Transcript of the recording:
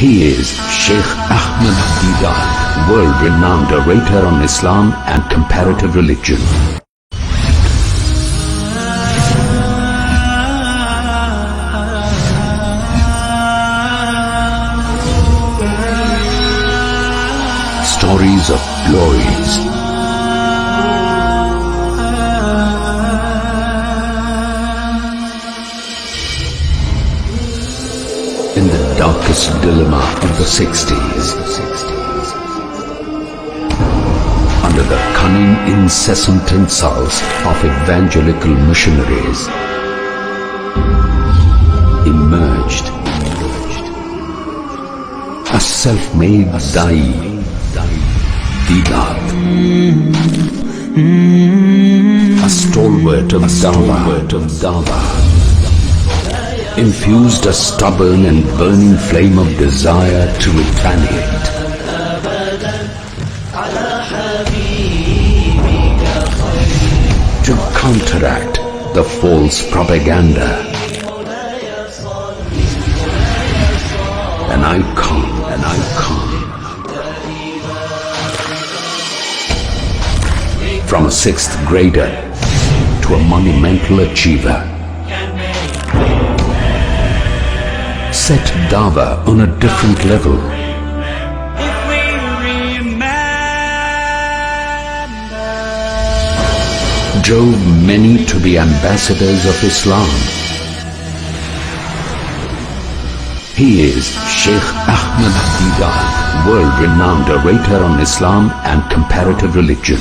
He is Sheikh Ahmed Deedat, world-renowned orator on Islam and comparative religion. Stories of glories. In the darkest dilemma of the 60s, under the cunning, incessant insults of evangelical missionaries, emerged a self-made da'i, Deedat, a stalwart of dawah, infused a stubborn and burning flame of desire to retaliate. To counteract the false propaganda. An icon. From a sixth grader to a monumental achiever. Set dawah on a different level. Drove many to be ambassadors of Islam. He is Sheikh Ahmed Deedat, world-renowned orator on Islam and comparative religion.